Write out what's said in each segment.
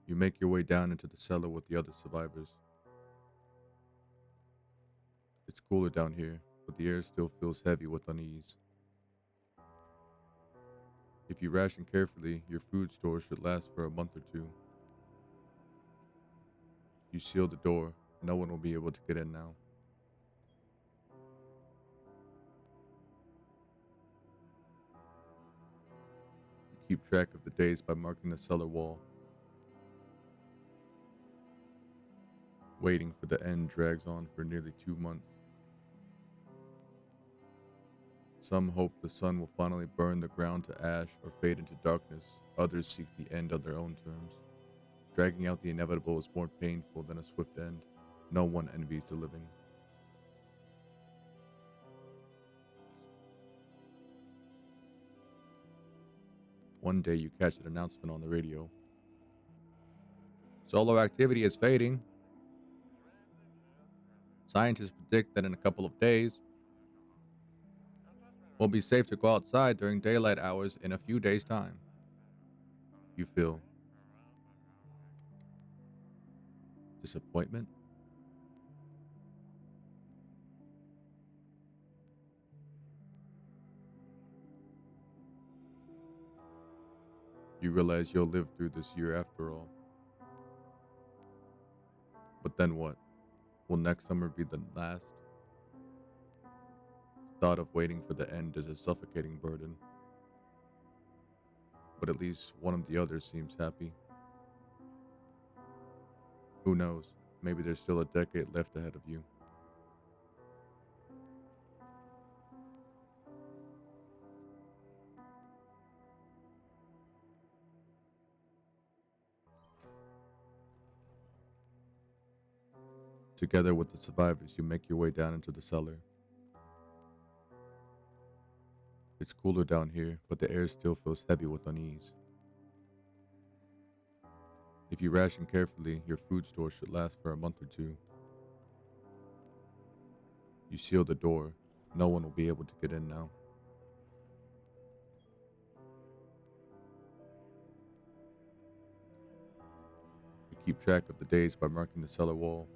You make your way down into the cellar with the other survivors. It's cooler down here, but the air still feels heavy with unease. If you ration carefully, your food store should last for a month or two. You seal the door. No one will be able to get in now. You keep track of the days by marking the cellar wall. Waiting for the end drags on for nearly 2 months. Some hope the sun will finally burn the ground to ash or fade into darkness. Others seek the end on their own terms. Dragging out the inevitable is more painful than a swift end. No one envies the living. One day you catch an announcement on the radio. Solar activity is fading. Scientists predict that in a couple of days, will be safe to go outside during daylight hours in a few days' time. You feel disappointment. You realize you'll live through this year after all. But then what? Will next summer be the last? Thought of waiting for the end is a suffocating burden. But at least one of the others seems happy. Who knows? Maybe there's still a decade left ahead of you. Together with the survivors, you make your way down into the cellar. It's cooler down here, but the air still feels heavy with unease. If you ration carefully, your food store should last for a month or two. You seal the door. No one will be able to get in now. You keep track of the days by marking the cellar wall.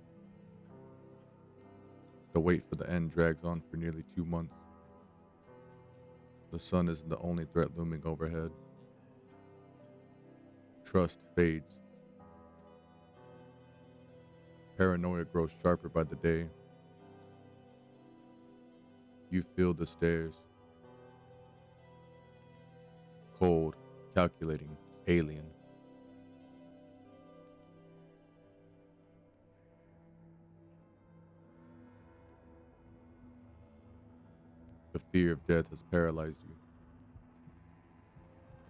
The wait for the end drags on for nearly 2 months. The sun isn't the only threat looming overhead. Trust fades. Paranoia grows sharper by the day. You feel the stares. Cold, calculating, alien. The fear of death has paralyzed you.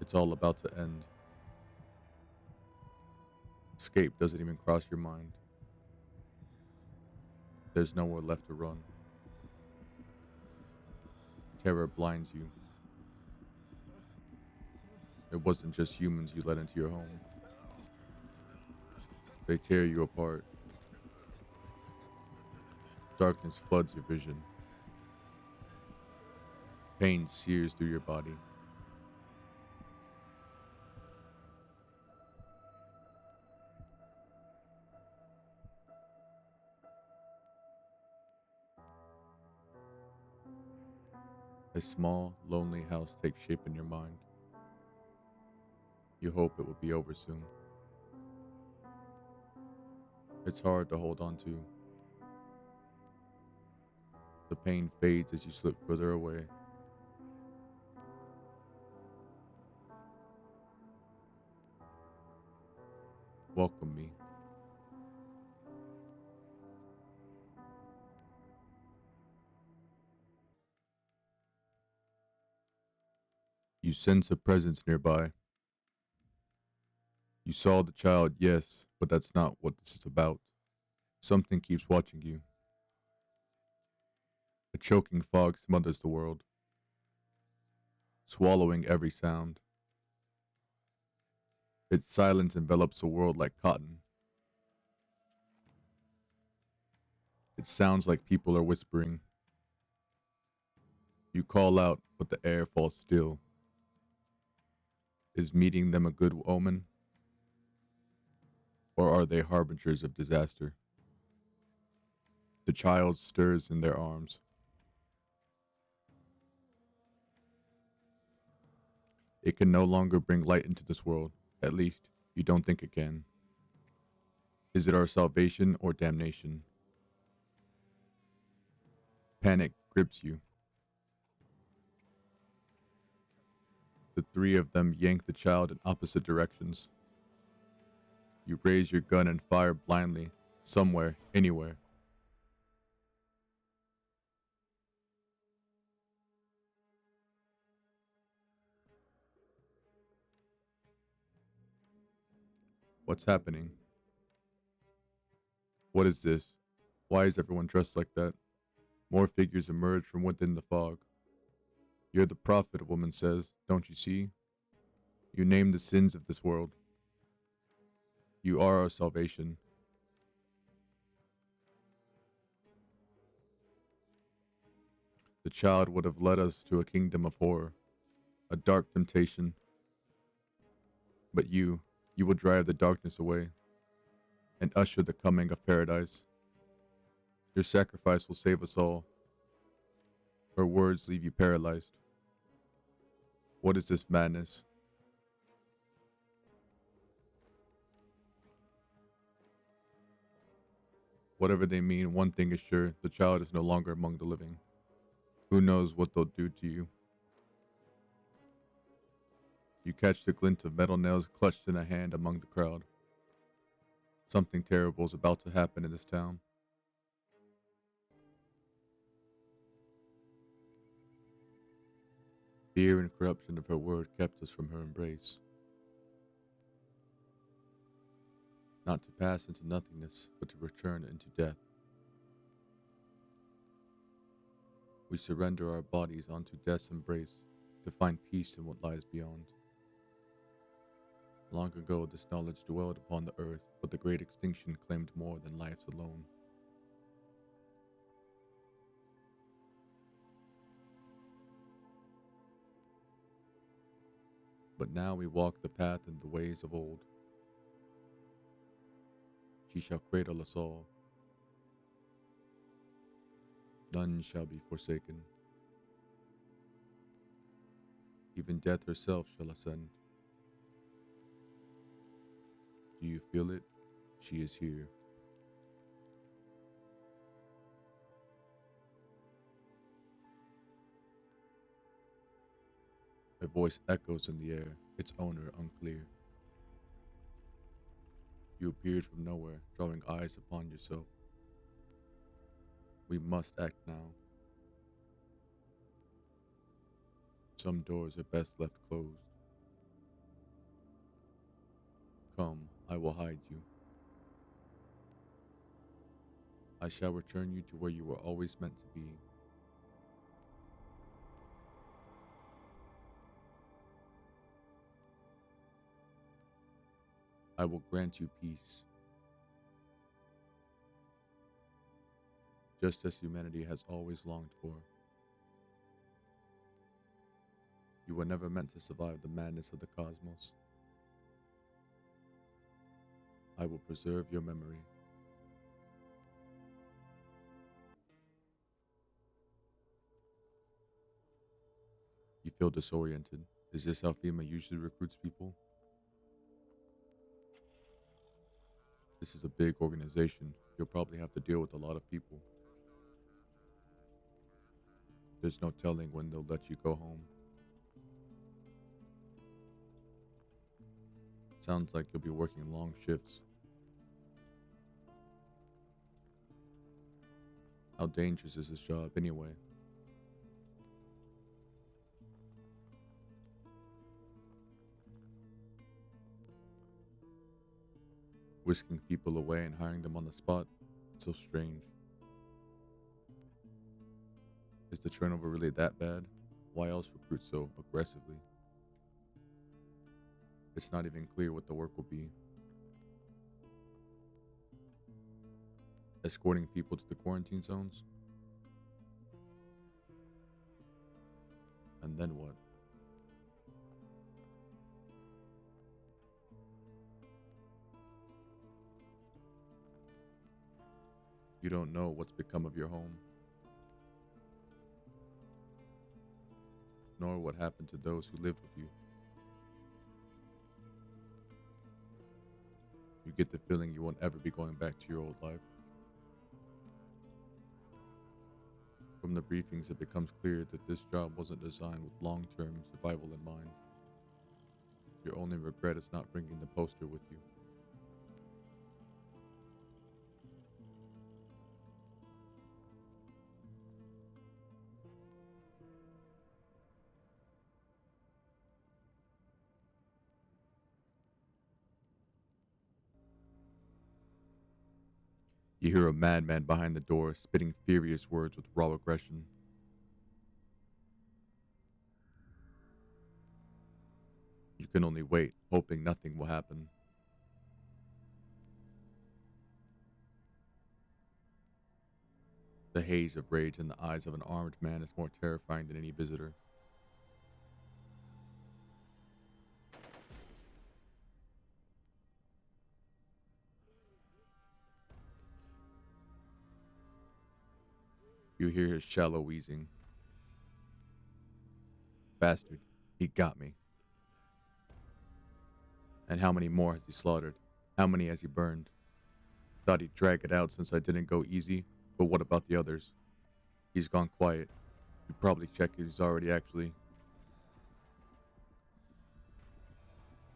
It's all about to end. Escape doesn't even cross your mind. There's nowhere left to run. Terror blinds you. It wasn't just humans you let into your home. They tear you apart. Darkness floods your vision. Pain sears through your body. A small, lonely house takes shape in your mind. You hope it will be over soon. It's hard to hold on to. The pain fades as you slip further away. Welcome me. You sense a presence nearby. You saw the child, yes, but that's not what this is about. Something keeps watching you. A choking fog smothers the world, swallowing every sound. Its silence envelops the world like cotton. It sounds like people are whispering. You call out, but the air falls still. Is meeting them a good omen? or are they harbingers of disaster? The child stirs in their arms. It can no longer bring light into this world. At least, you don't think it can. Is it our salvation or damnation? Panic grips you. The three of them yank the child in opposite directions. You raise your gun and fire blindly, somewhere, anywhere. What's happening? What is this? Why is everyone dressed like that? More figures emerge from within the fog. You're the prophet, a woman says. Don't you see? You name the sins of this world. You are our salvation. The child would have led us to a kingdom of horror, a dark temptation. But you will drive the darkness away and usher the coming of paradise. Your sacrifice will save us all. Her words leave you paralyzed. What is this madness? Whatever they mean, one thing is sure, the child is no longer among the living. Who knows what they'll do to you? You catch the glint of metal nails clutched in a hand among the crowd. Something terrible is about to happen in this town. Fear and corruption of her word kept us from her embrace. Not to pass into nothingness, but to return into death. We surrender our bodies onto death's embrace to find peace in what lies beyond. Long ago, this knowledge dwelled upon the earth, but the great extinction claimed more than lives alone. But now we walk the path and the ways of old. She shall cradle us all. None shall be forsaken. Even death herself shall ascend. Do you feel it? She is here. Her voice echoes in the air, its owner unclear. You appeared from nowhere, drawing eyes upon yourself. We must act now. Some doors are best left closed. Come, I will hide you. I shall return you to where you were always meant to be. I will grant you peace. Just as humanity has always longed for. You were never meant to survive the madness of the cosmos. I will preserve your memory. You feel disoriented. Is this how FEMA usually recruits people? This is a big organization. You'll probably have to deal with a lot of people. There's no telling when they'll let you go home. Sounds like you'll be working long shifts. How dangerous is this job anyway? Whisking people away and hiring them on the spot? So strange. Is the turnover really that bad? Why else recruit so aggressively? It's not even clear what the work will be. Escorting people to the quarantine zones? And then what? You don't know what's become of your home, nor what happened to those who lived with you. You get the feeling you won't ever be going back to your old life. From the briefings, it becomes clear that this job wasn't designed with long-term survival in mind. Your only regret is not bringing the poster with you. You hear a madman behind the door, spitting furious words with raw aggression. You can only wait, hoping nothing will happen. The haze of rage in the eyes of an armed man is more terrifying than any visitor. You hear his shallow wheezing. Bastard, he got me. And how many more has he slaughtered? How many has he burned? Thought he'd drag it out since I didn't go easy, but what about the others? He's gone quiet. You probably check if he's already actually.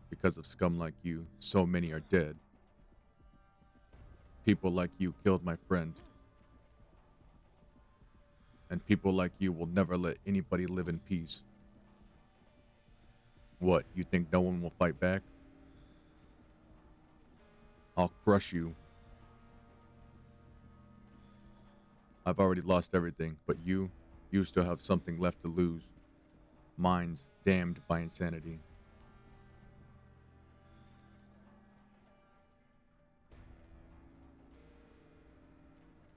Because of scum like you, so many are dead. People like you killed my friend. And people like you will never let anybody live in peace. What, you think no one will fight back? I'll crush you. I've already lost everything, but you still have something left to lose. Minds damned by insanity.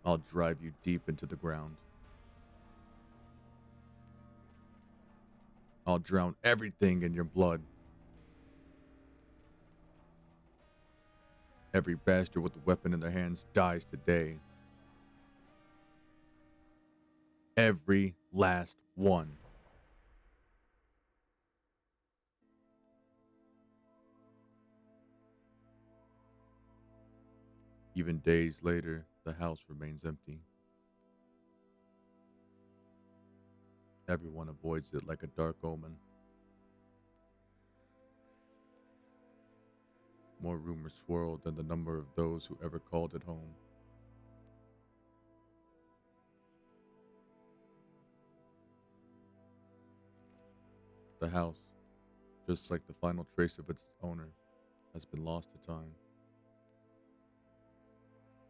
I'll drive you deep into the ground. I'll drown everything in your blood. Every bastard with a weapon in their hands dies today. Every last one. Even days later, the house remains empty. Everyone avoids it like a dark omen. More rumors swirl than the number of those who ever called it home. The house, just like the final trace of its owner, has been lost to time.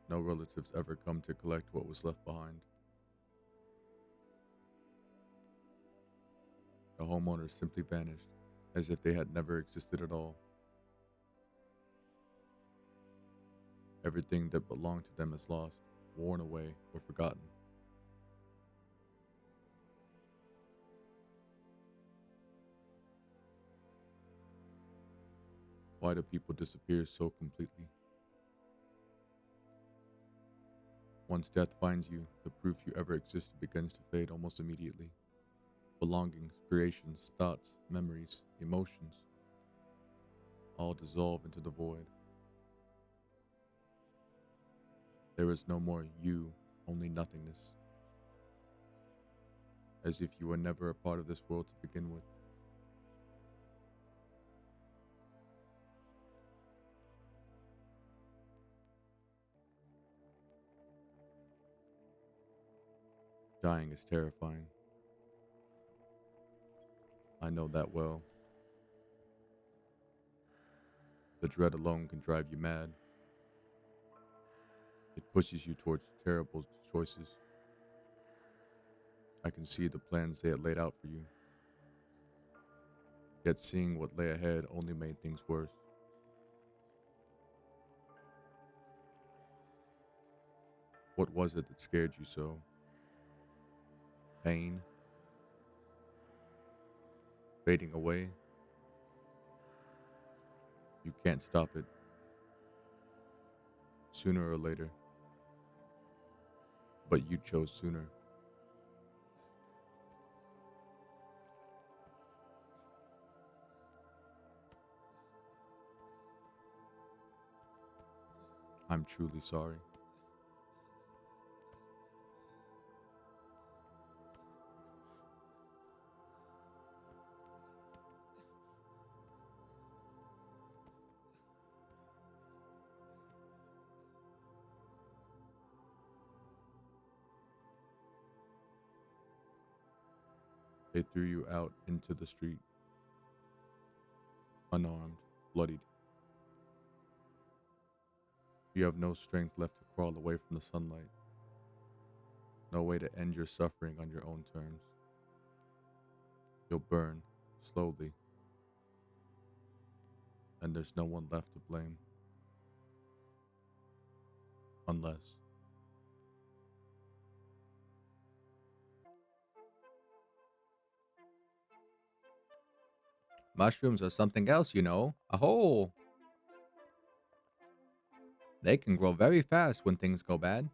No relatives ever come to collect what was left behind. The homeowners simply vanished, as if they had never existed at all. Everything that belonged to them is lost, worn away, or forgotten. Why do people disappear so completely? Once death finds you, the proof you ever existed begins to fade almost immediately. Belongings, creations, thoughts, memories, emotions, all dissolve into the void. There is no more you, only nothingness. As if you were never a part of this world to begin with. Dying is terrifying. I know that well. The dread alone can drive you mad. It pushes you towards terrible choices. I can see the plans they had laid out for you. Yet seeing what lay ahead only made things worse. What was it that scared you so? Pain? Fading away? You can't stop it. Sooner or later, but you chose sooner. I'm truly sorry. They threw you out into the street, unarmed, bloodied. You have no strength left to crawl away from the sunlight, no way to end your suffering on your own terms. You'll burn, slowly, and there's no one left to blame. Unless mushrooms are something else, you know. Aho! They can grow very fast when things go bad.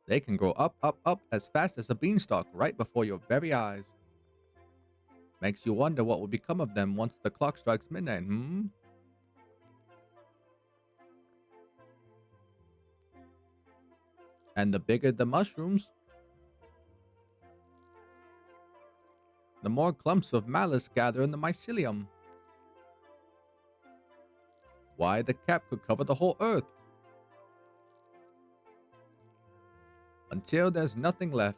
They can grow up, up, up as fast as a beanstalk right before your very eyes. Makes you wonder what will become of them once the clock strikes midnight, hmm? And the bigger the mushrooms, the more clumps of malice gather in the mycelium. Why, the cap could cover the whole earth. Until there's nothing left.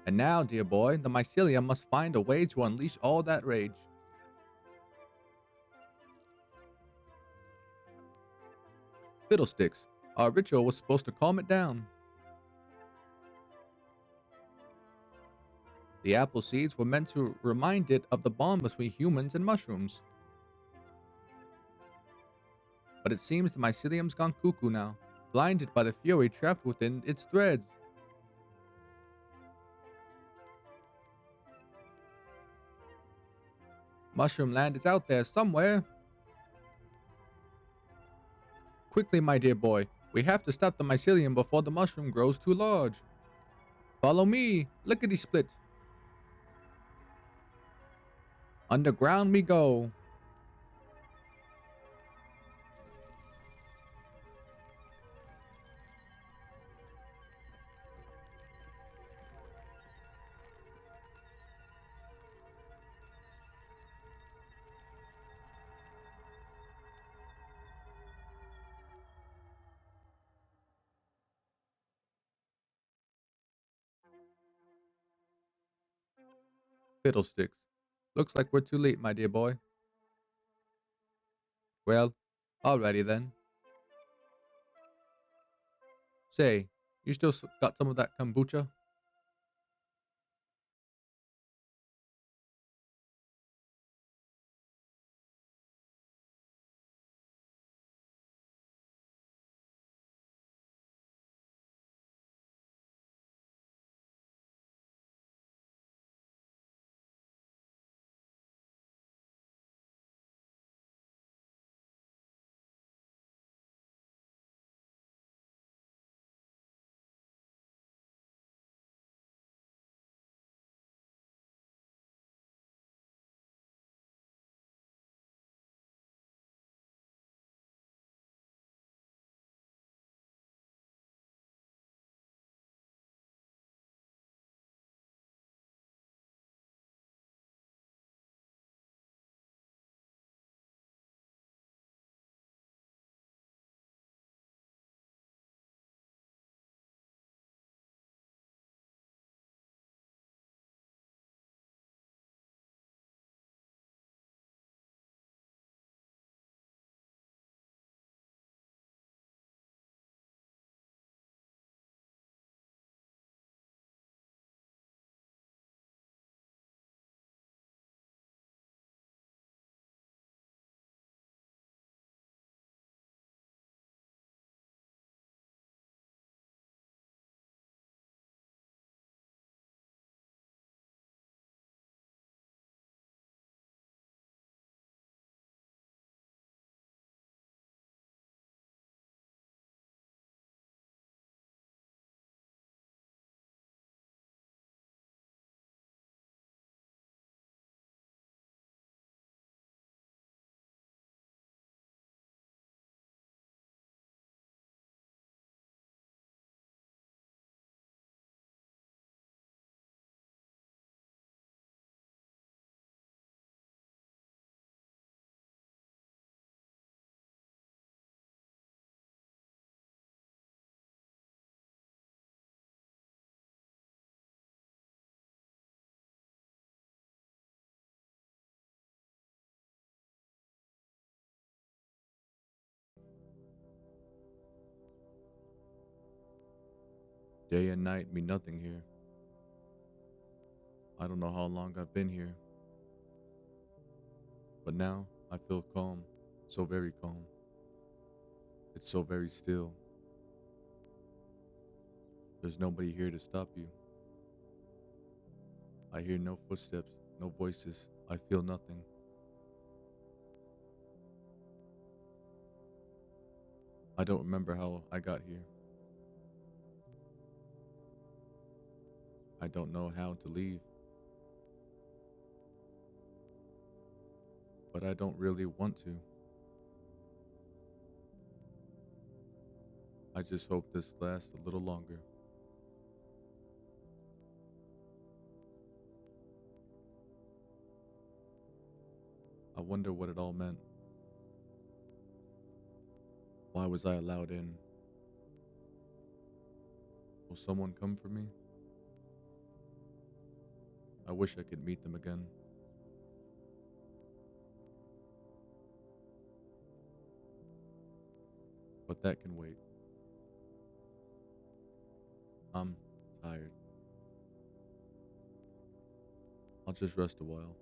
And now, dear boy, the mycelium must find a way to unleash all that rage. Fiddlesticks, our ritual was supposed to calm it down. The apple seeds were meant to remind it of the bond between humans and mushrooms. But it seems the mycelium's gone cuckoo now, blinded by the fury trapped within its threads. Mushroom land is out there somewhere. Quickly, my dear boy, we have to stop the mycelium before the mushroom grows too large. Follow me, lickety split. Underground we go. Fiddlesticks. Looks like we're too late, my dear boy. Well, alrighty then. Say, you still got some of that kombucha? Day and night mean nothing here. I don't know how long I've been here, but now I feel calm, so very calm. It's so very still. There's nobody here to stop you. I hear no footsteps, no voices. I feel nothing. I don't remember how I got here. I don't know how to leave, but I don't really want to. I just hope this lasts a little longer. I wonder what it all meant. Why was I allowed in? Will someone come for me? I wish I could meet them again. But that can wait. I'm tired. I'll just rest a while.